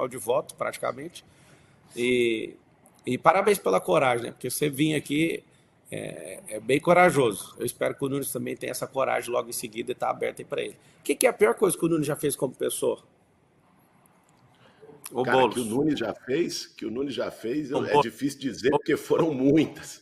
de voto, praticamente. E parabéns pela coragem, né? Porque você vir aqui é bem corajoso. Eu espero que o Nunes também tenha essa coragem logo em seguida e tá aberto aí para ele. O que é a pior coisa que o Nunes já fez como pessoa? O Cara, Boulos. que o Nunes já fez, O é Boulos. difícil dizer, porque foram muitas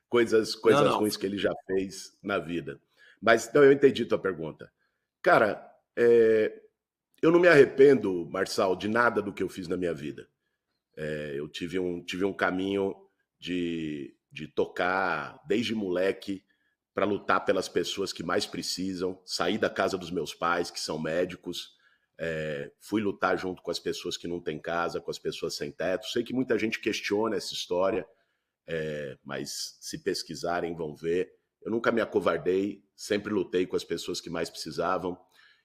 Não, coisas não. ruins que ele já fez na vida. Mas, não, eu entendi tua pergunta. Cara, eu não me arrependo, Marçal, de nada do que eu fiz na minha vida. Eu tive um caminho de tocar desde moleque para lutar pelas pessoas que mais precisam, sair da casa dos meus pais, que são médicos, fui lutar junto com as pessoas que não têm casa, com as pessoas sem teto. Sei que muita gente questiona essa história, mas se pesquisarem vão ver. Eu nunca me acovardei, sempre lutei com as pessoas que mais precisavam.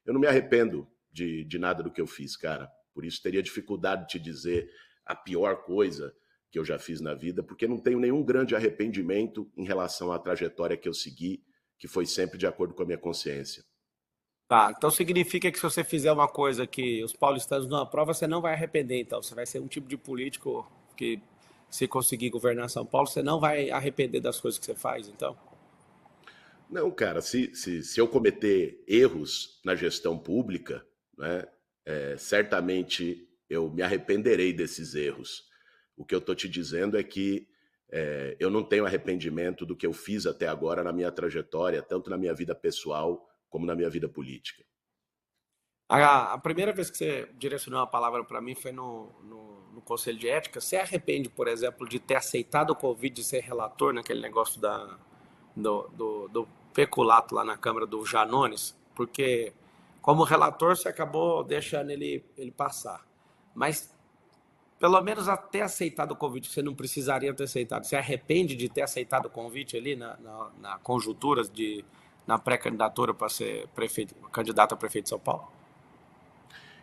Eu não me arrependo de nada do que eu fiz, cara. Por isso teria dificuldade de te dizer a pior coisa que eu já fiz na vida, porque não tenho nenhum grande arrependimento em relação à trajetória que eu segui, que foi sempre de acordo com a minha consciência. Tá, então significa que se você fizer uma coisa que os paulistanos não aprovam, você não vai arrepender, então. Você vai ser um tipo de político que, se conseguir governar São Paulo, você não vai arrepender das coisas que você faz, então. Não, cara, se eu cometer erros na gestão pública, né, certamente eu me arrependerei desses erros. O que eu estou te dizendo é que eu não tenho arrependimento do que eu fiz até agora na minha trajetória, tanto na minha vida pessoal como na minha vida política. A primeira vez que você direcionou uma palavra para mim foi no Conselho de Ética. Você arrepende, por exemplo, de ter aceitado o convite de ser relator naquele negócio do peculato lá na Câmara do Janones? Porque, como relator, você acabou deixando ele passar. Mas, pelo menos até aceitado o convite, você não precisaria ter aceitado. Você arrepende de ter aceitado o convite ali na conjuntura, na pré-candidatura para ser candidato a prefeito de São Paulo?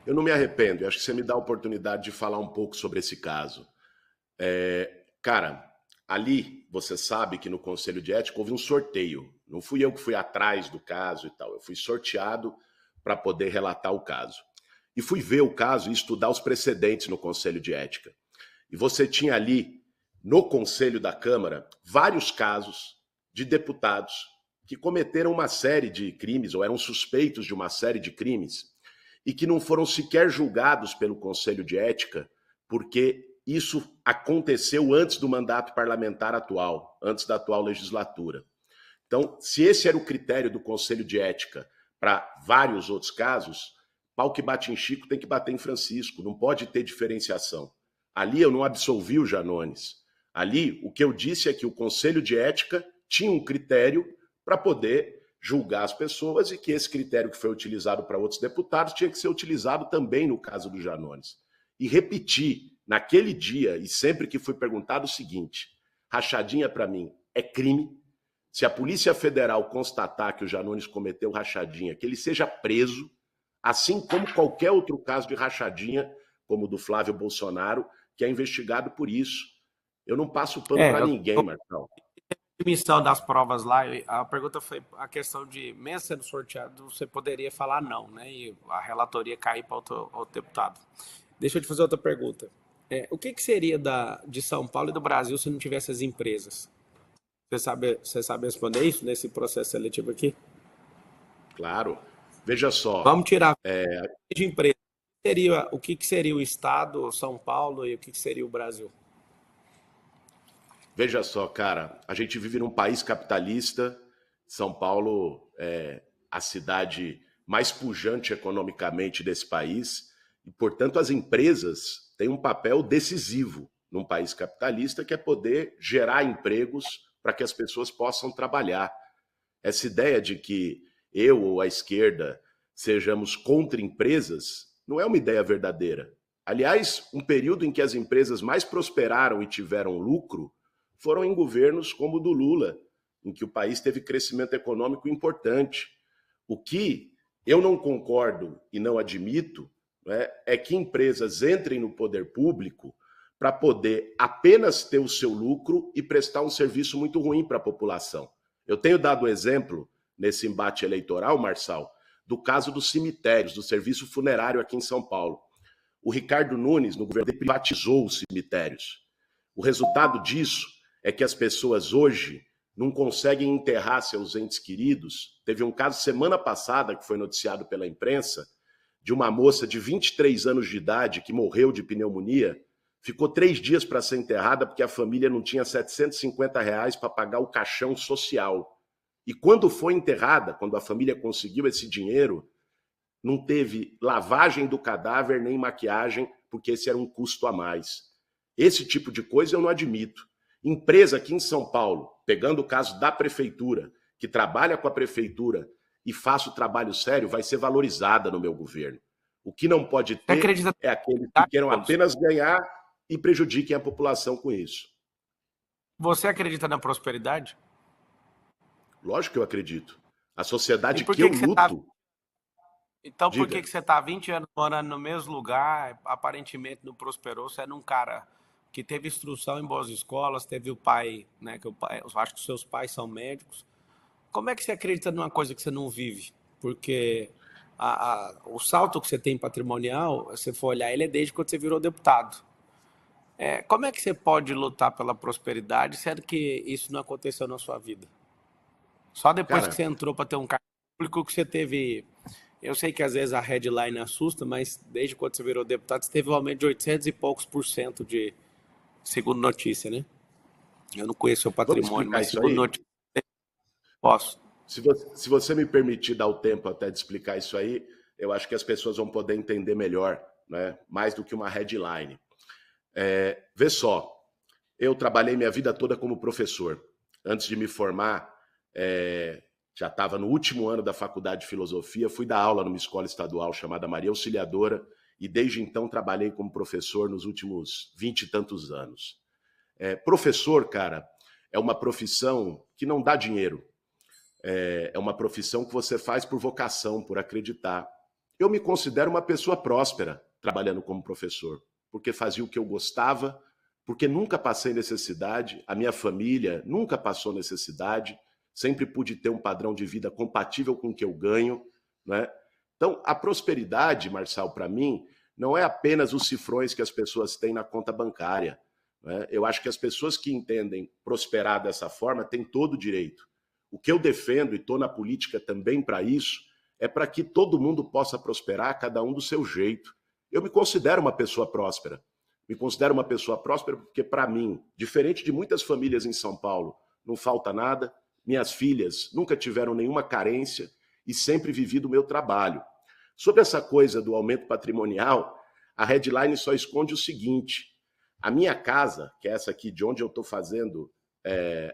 Eu não me arrependo, eu acho que você me dá a oportunidade de falar um pouco sobre esse caso. Cara, ali você sabe que no Conselho de Ética houve um sorteio. Não fui eu que fui atrás do caso e tal. Eu fui sorteado para poder relatar o caso. E fui ver o caso e estudar os precedentes no Conselho de Ética. E você tinha ali, no Conselho da Câmara, vários casos de deputados que cometeram uma série de crimes, ou eram suspeitos de uma série de crimes, e que não foram sequer julgados pelo Conselho de Ética, porque isso aconteceu antes do mandato parlamentar atual, antes da atual legislatura. Então, se esse era o critério do Conselho de Ética para vários outros casos, pau que bate em Chico tem que bater em Francisco, não pode ter diferenciação. Ali eu não absolvi o Janones. Ali, o que eu disse é que o Conselho de Ética tinha um critério para poder julgar as pessoas e que esse critério que foi utilizado para outros deputados tinha que ser utilizado também no caso do Janones. E repeti naquele dia e sempre que fui perguntado o seguinte: rachadinha para mim é crime? Se a Polícia Federal constatar que o Janones cometeu rachadinha, que ele seja preso, assim como qualquer outro caso de rachadinha, como o do Flávio Bolsonaro, que é investigado por isso. Eu não passo pano para Eu ninguém, Marcão. emissão das provas lá, a pergunta foi a questão de, mesmo sendo sorteado, você poderia falar não, né? E a relatoria cair para outro deputado. Deixa eu te fazer outra pergunta. O que seria de São Paulo e do Brasil se não tivesse as empresas? Você sabe responder isso nesse processo seletivo aqui? Claro. Veja Vamos só, tirar de empresa. O que seria o Estado, São Paulo, e o que seria o Brasil? veja só, cara, a gente vive num país capitalista. São Paulo é a cidade mais pujante economicamente desse país e, portanto, as empresas têm um papel decisivo num país capitalista, que é poder gerar empregos para que as pessoas possam trabalhar. Essa ideia de que eu ou a esquerda sejamos contra empresas não é uma ideia verdadeira. Aliás, um período em que as empresas mais prosperaram e tiveram lucro foram em governos como o do Lula, em que o país teve crescimento econômico importante. O que eu não concordo e não admito, né, é que empresas entrem no poder público para poder apenas ter o seu lucro e prestar um serviço muito ruim para a população. Eu tenho dado exemplo nesse embate eleitoral, Marçal, do caso dos cemitérios, do serviço funerário aqui em São Paulo. O Ricardo Nunes, no governo dele, privatizou os cemitérios. O resultado disso é que as pessoas hoje não conseguem enterrar seus entes queridos. Teve um caso semana passada, que foi noticiado pela imprensa, de uma moça de 23 anos de idade que morreu de pneumonia, ficou 3 dias para ser enterrada porque a família não tinha R$ 750 para pagar o caixão social. E quando foi enterrada, quando a família conseguiu esse dinheiro, não teve lavagem do cadáver nem maquiagem, porque esse era um custo a mais. Esse tipo de coisa eu não admito. Empresa aqui em São Paulo, pegando o caso da prefeitura, que trabalha com a prefeitura e faça o trabalho sério, vai ser valorizada no meu governo. O que não pode Você ter acredita é aqueles que queiram apenas ganhar e prejudiquem a população com isso. Você acredita na prosperidade? Lógico que eu acredito. A sociedade E por que eu que você tá... luto... Então por Diga. que você está 20 anos morando no mesmo lugar, aparentemente não prosperou? Você é um cara que teve instrução em boas escolas, teve o pai, né, que eu acho que os seus pais são médicos. Como é que você acredita numa coisa que você não vive? Porque o salto que você tem patrimonial, se você for olhar, ele é desde quando você virou deputado. Como é que você pode lutar pela prosperidade, sendo que isso não aconteceu na sua vida? Só depois que Cara, você entrou para ter um cargo público que você teve... Eu sei que às vezes a headline assusta, mas desde quando você virou deputado, você teve um aumento de 800 e poucos por cento de... Segundo notícia, né? Eu não conheço o seu vamos patrimônio, explicar mas isso segundo aí? notícia, posso. Se você me permitir dar o tempo até de explicar isso aí, eu acho que as pessoas vão poder entender melhor, né? Mais do que uma headline. Vê só, eu trabalhei minha vida toda como professor. Antes de me formar, já estava no último ano da faculdade de filosofia, fui dar aula numa escola estadual chamada Maria Auxiliadora, e desde então trabalhei como professor nos últimos 20 e tantos anos. Professor, cara, é uma profissão que não dá dinheiro. É uma profissão que você faz por vocação, por acreditar. Eu me considero uma pessoa próspera trabalhando como professor, porque fazia o que eu gostava, porque nunca passei necessidade, a minha família nunca passou necessidade, sempre pude ter um padrão de vida compatível com o que eu ganho, né? Então, a prosperidade, Marçal, para mim, não é apenas os cifrões que as pessoas têm na conta bancária, né? Eu acho que as pessoas que entendem prosperar dessa forma têm todo o direito. O que eu defendo, e estou na política também para isso, é para que todo mundo possa prosperar, cada um do seu jeito. Eu me considero uma pessoa próspera. Me considero uma pessoa próspera porque, para mim, diferente de muitas famílias em São Paulo, não falta nada. Minhas filhas nunca tiveram nenhuma carência e sempre vivi do meu trabalho. Sobre essa coisa do aumento patrimonial, a headline só esconde o seguinte: a minha casa, que é essa aqui de onde eu estou fazendo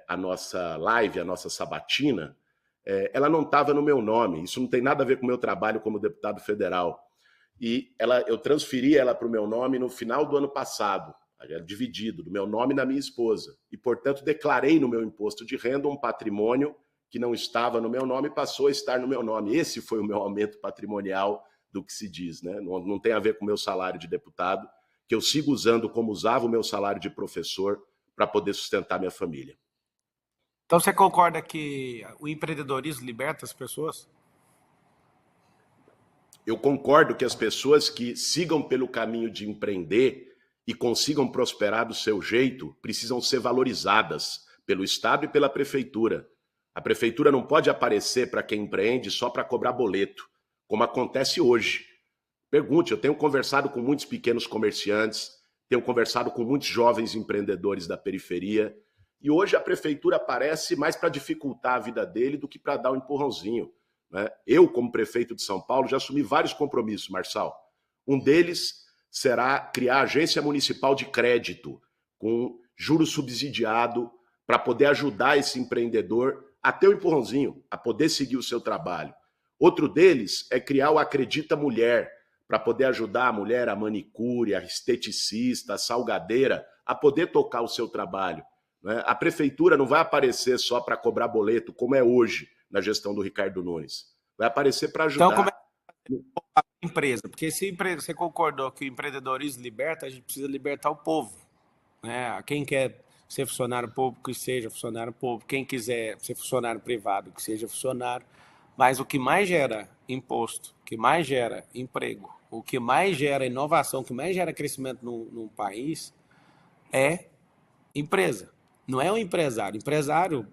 a nossa live, a nossa sabatina, ela não estava no meu nome. Isso não tem nada a ver com o meu trabalho como deputado federal. E eu transferi ela para o meu nome no final do ano passado, dividido, do meu nome na minha esposa. E, portanto, declarei no meu imposto de renda um patrimônio que não estava no meu nome e passou a estar no meu nome. Esse foi o meu aumento patrimonial do que se diz, né? Não tem a ver com o meu salário de deputado, que eu sigo usando como usava o meu salário de professor para poder sustentar minha família. Então você concorda que o empreendedorismo liberta as pessoas? Eu concordo que as pessoas que sigam pelo caminho de empreender e consigam prosperar do seu jeito precisam ser valorizadas pelo Estado e pela Prefeitura. A Prefeitura não pode aparecer para quem empreende só para cobrar boleto, como acontece hoje. Pergunte, eu tenho conversado com muitos pequenos comerciantes, tenho conversado com muitos jovens empreendedores da periferia, e hoje a prefeitura aparece mais para dificultar a vida dele do que para dar um empurrãozinho, né? Eu, como prefeito de São Paulo, já assumi vários compromissos, Marçal. Um deles será criar a agência municipal de crédito, com juro subsidiado, para poder ajudar esse empreendedor a ter um empurrãozinho, a poder seguir o seu trabalho. Outro deles é criar o Acredita Mulher, para poder ajudar a mulher, a manicure, a esteticista, a salgadeira, a poder tocar o seu trabalho, né? A prefeitura não vai aparecer só para cobrar boleto, como é hoje na gestão do Ricardo Nunes. Vai aparecer para Então, como é ajudar. a empresa? Porque se você concordou que o empreendedorismo liberta, a gente precisa libertar o povo, né? Quem quer ser funcionário público, que seja funcionário público. Quem quiser ser funcionário privado, que seja funcionário. Mas o que mais gera imposto, o que mais gera emprego, o que mais gera inovação, o que mais gera crescimento num país é empresa. Não é um empresário. Empresário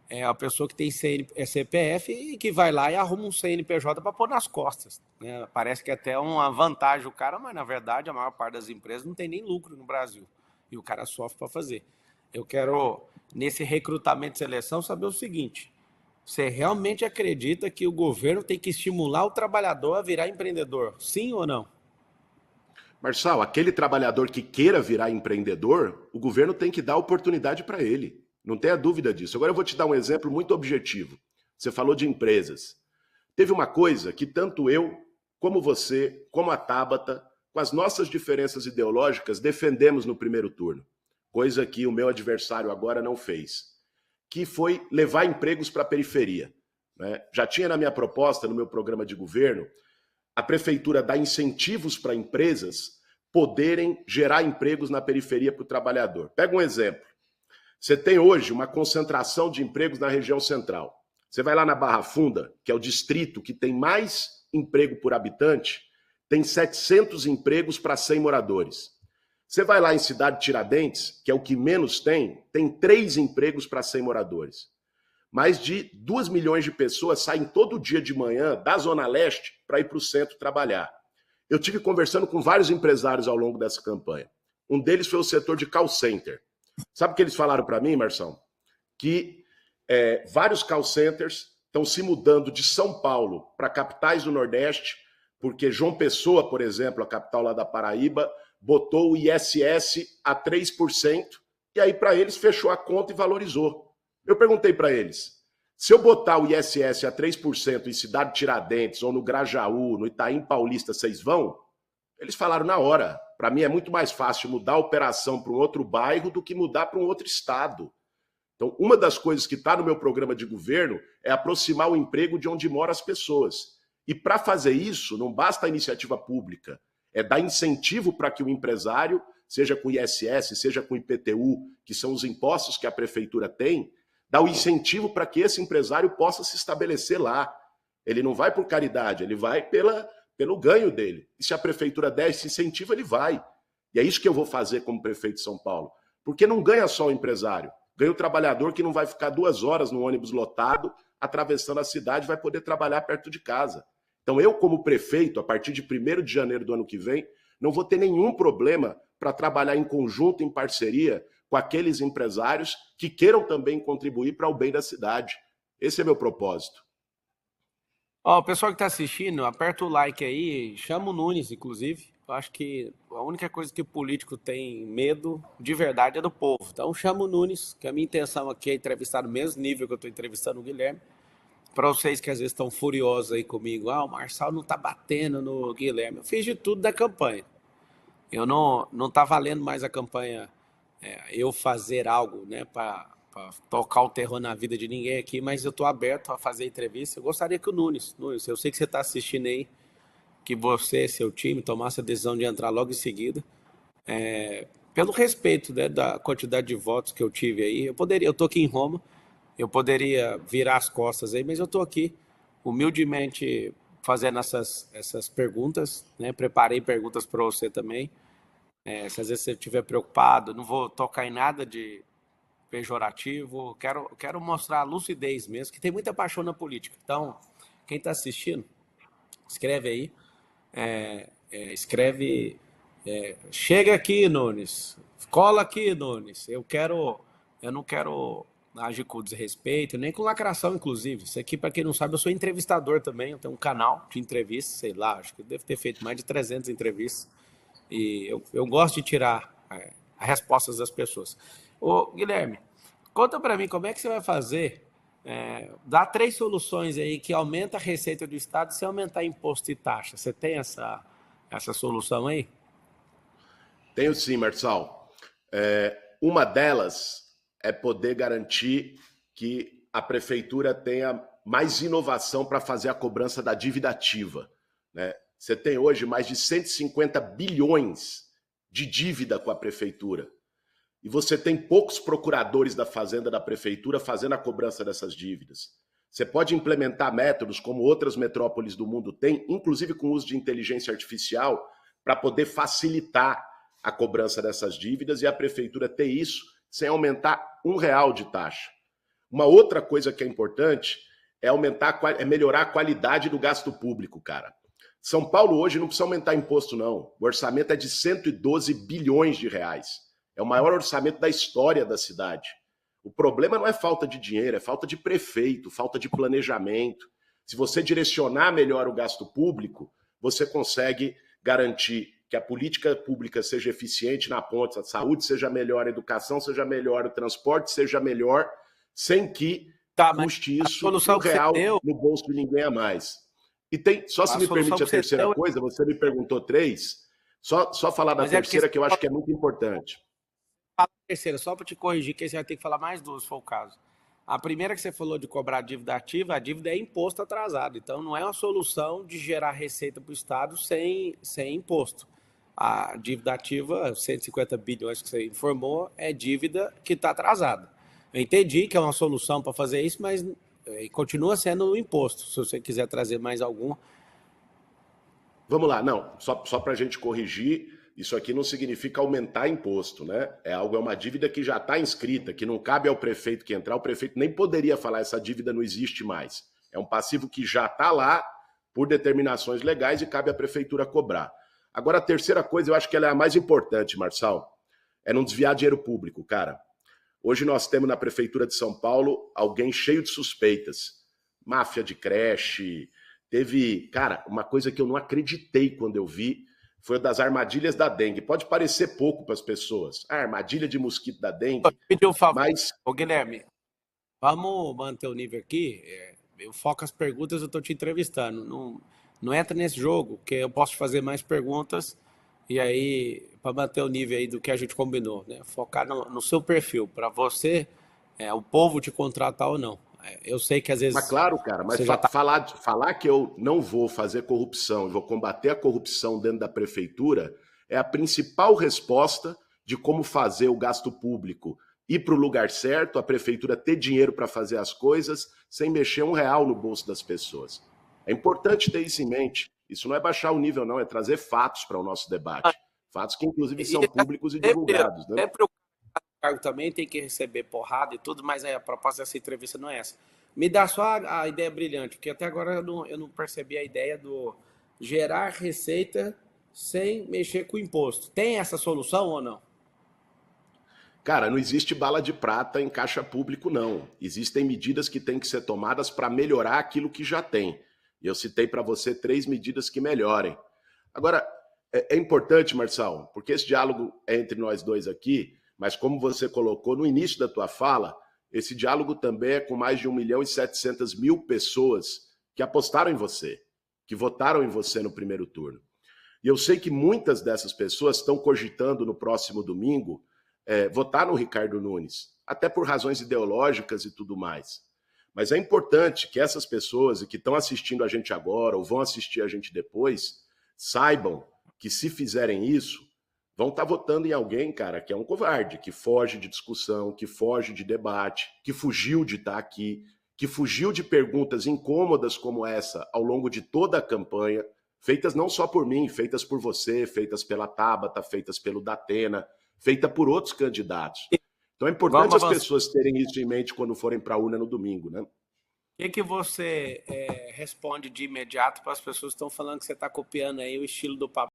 é a pessoa que tem CPF e que vai lá e arruma um CNPJ para pôr nas costas, né? Parece que é até uma vantagem o cara, mas na verdade a maior parte das empresas não tem nem lucro no Brasil. E o cara sofre para fazer. Eu quero, nesse recrutamento e seleção, saber o seguinte: você realmente acredita que o governo tem que estimular o trabalhador a virar empreendedor? Sim ou não? Marçal, aquele trabalhador que queira virar empreendedor, o governo tem que dar oportunidade para ele. Não tenha dúvida disso. Agora eu vou te dar um exemplo muito objetivo. Você falou de empresas. Teve uma coisa que tanto eu, como você, como a Tabata, com as nossas diferenças ideológicas, defendemos no primeiro turno. Coisa que o meu adversário agora não fez. Que foi levar empregos para a periferia. Né? Já tinha na minha proposta, no meu programa de governo, a prefeitura dar incentivos para empresas poderem gerar empregos na periferia para o trabalhador. Pega um exemplo. Você tem hoje uma concentração de empregos na região central. Você vai lá na Barra Funda, que é o distrito que tem mais emprego por habitante, tem 700 empregos para 100 moradores. Você vai lá em Cidade Tiradentes, que é o que menos tem 3 empregos para 100 moradores. Mais de 2 milhões de pessoas saem todo dia de manhã da Zona Leste para ir para o centro trabalhar. Eu tive conversando com vários empresários ao longo dessa campanha. Um deles foi o setor de call center. Sabe o que eles falaram para mim, Marção? Que vários call centers estão se mudando de São Paulo para capitais do Nordeste, porque João Pessoa, por exemplo, a capital lá da Paraíba, botou o ISS a 3%, e aí para eles fechou a conta e valorizou. Eu perguntei para eles, se eu botar o ISS a 3% em Cidade Tiradentes, ou no Grajaú, no Itaim Paulista, vocês vão? Eles falaram na hora. Para mim é muito mais fácil mudar a operação para um outro bairro do que mudar para um outro estado. Então, uma das coisas que está no meu programa de governo é aproximar o emprego de onde moram as pessoas. E para fazer isso, não basta a iniciativa pública, é dar incentivo para que o empresário, seja com ISS, seja com IPTU, que são os impostos que a prefeitura tem, dá o incentivo para que esse empresário possa se estabelecer lá. Ele não vai por caridade, ele vai pelo ganho dele. E se a prefeitura der esse incentivo, ele vai. E é isso que eu vou fazer como prefeito de São Paulo. Porque não ganha só o empresário, ganha o trabalhador que não vai ficar 2 horas no ônibus lotado, atravessando a cidade, vai poder trabalhar perto de casa. Então eu, como prefeito, a partir de 1º de janeiro do ano que vem, não vou ter nenhum problema para trabalhar em conjunto, em parceria, com aqueles empresários que queiram também contribuir para o bem da cidade. Esse é meu propósito. Ó, o pessoal que está assistindo, aperta o like aí, chama o Nunes, inclusive. Eu acho que a única coisa que o político tem medo de verdade é do povo. Então chama o Nunes, que a minha intenção aqui é entrevistar no mesmo nível que eu estou entrevistando o Guilherme. Para vocês que às vezes estão furiosos aí comigo, o Marçal não está batendo no Guilherme. Eu fiz de tudo da campanha. Eu não tá valendo mais a campanha, eu fazer algo, né, para tocar o terror na vida de ninguém aqui, mas eu estou aberto a fazer entrevista. Eu gostaria que o Nunes, eu sei que você está assistindo aí, que você, seu time, tomasse a decisão de entrar logo em seguida, pelo respeito, né, da quantidade de votos que eu tive aí. Eu estou aqui em Roma, eu poderia virar as costas aí, mas eu estou aqui humildemente fazendo essas perguntas, né? Preparei perguntas para você também. Se às vezes você estiver preocupado, não vou tocar em nada de pejorativo, quero mostrar a lucidez mesmo, que tem muita paixão na política. Então, quem está assistindo, escreve aí, escreve, chega aqui, Nunes, cola aqui, Nunes, eu não quero agir com desrespeito, nem com lacração, inclusive. Isso aqui, para quem não sabe, eu sou entrevistador também, eu tenho um canal de entrevistas, sei lá, acho que eu devo ter feito mais de 300 entrevistas, e eu gosto de tirar as respostas das pessoas. Ô, Guilherme, conta para mim como é que você vai fazer, dá 3 soluções aí que aumenta a receita do Estado sem aumentar imposto e taxa. Você tem essa solução aí? Tenho sim, Marçal. Uma delas é poder garantir que a prefeitura tenha mais inovação para fazer a cobrança da dívida ativa, né? Você tem hoje mais de 150 bilhões de dívida com a prefeitura. E você tem poucos procuradores da Fazenda da prefeitura fazendo a cobrança dessas dívidas. Você pode implementar métodos como outras metrópoles do mundo têm, inclusive com o uso de inteligência artificial, para poder facilitar a cobrança dessas dívidas e a prefeitura ter isso sem aumentar R$ 1 de taxa. Uma outra coisa que é importante é melhorar a qualidade do gasto público, cara. São Paulo hoje não precisa aumentar imposto, não. O orçamento é de 112 bilhões de reais. É o maior orçamento da história da cidade. O problema não é falta de dinheiro, é falta de prefeito, falta de planejamento. Se você direcionar melhor o gasto público, você consegue garantir que a política pública seja eficiente na ponta, a saúde seja melhor, a educação seja melhor, o transporte seja melhor, sem que custe isso R$ 1 no bolso de ninguém a mais. E tem, só se me permite a terceira coisa, você me perguntou 3, só falar da terceira que eu acho que é muito importante. Fala a terceira, só para te corrigir, que você vai ter que falar mais duas, se for o caso. A primeira que você falou de cobrar dívida ativa, a dívida é imposto atrasado. Então, não é uma solução de gerar receita para o Estado sem imposto. A dívida ativa, 150 bilhões que você informou, é dívida que está atrasada. Eu entendi que é uma solução para fazer isso, mas continua sendo um imposto. Se você quiser trazer mais algum. Vamos lá, não, só para a gente corrigir, isso aqui não significa aumentar imposto, né? É uma dívida que já está inscrita, que não cabe ao prefeito que entrar, o prefeito nem poderia falar essa dívida não existe mais. É um passivo que já está lá por determinações legais e cabe à prefeitura cobrar. Agora, a terceira coisa, eu acho que ela é a mais importante, Marçal, é não desviar dinheiro público, cara. Hoje nós temos na Prefeitura de São Paulo alguém cheio de suspeitas. Máfia de creche, teve... Cara, uma coisa que eu não acreditei quando eu vi foi das armadilhas da dengue. Pode parecer pouco para as pessoas. A armadilha de mosquito da dengue... Pedir um favor, ô Guilherme, vamos manter o nível aqui. Eu foco as perguntas, eu estou te entrevistando. Não entra nesse jogo, que eu posso fazer mais perguntas e aí, para manter o nível aí do que a gente combinou, né? Focar no seu perfil, para você, o povo te contratar ou não. Eu sei que às vezes... Mas claro, cara, mas falar que eu não vou fazer corrupção e vou combater a corrupção dentro da prefeitura é a principal resposta de como fazer o gasto público ir para o lugar certo, a prefeitura ter dinheiro para fazer as coisas sem mexer R$ 1 no bolso das pessoas. É importante ter isso em mente. Isso não é baixar o nível, não, é trazer fatos para o nosso debate. Fatos que, inclusive, são públicos e divulgados. Né? Sempre o cargo também tem que receber porrada e tudo, mas a proposta dessa entrevista não é essa. Me dá só a ideia brilhante, porque até agora eu não percebi a ideia do gerar receita sem mexer com o imposto. Tem essa solução ou não? Cara, não existe bala de prata em caixa público, não. Existem medidas que têm que ser tomadas para melhorar aquilo que já tem. E eu citei para você 3 medidas que melhorem. Agora, é importante, Marçal, porque esse diálogo é entre nós dois aqui, mas como você colocou no início da tua fala, esse diálogo também é com mais de 1.700.000 pessoas que apostaram em você, que votaram em você no primeiro turno. E eu sei que muitas dessas pessoas estão cogitando no próximo domingo votar no Ricardo Nunes, até por razões ideológicas e tudo mais. Mas é importante que essas pessoas que estão assistindo a gente agora ou vão assistir a gente depois, saibam que se fizerem isso, vão estar votando em alguém, cara, que é um covarde, que foge de discussão, que foge de debate, que fugiu de estar aqui, que fugiu de perguntas incômodas como essa ao longo de toda a campanha, feitas não só por mim, feitas por você, feitas pela Tabata, feitas pelo Datena, feita por outros candidatos. Então é importante as pessoas terem isso em mente quando forem para a urna no domingo, né? O que você responde de imediato para as pessoas que estão falando que você está copiando aí o estilo do papo?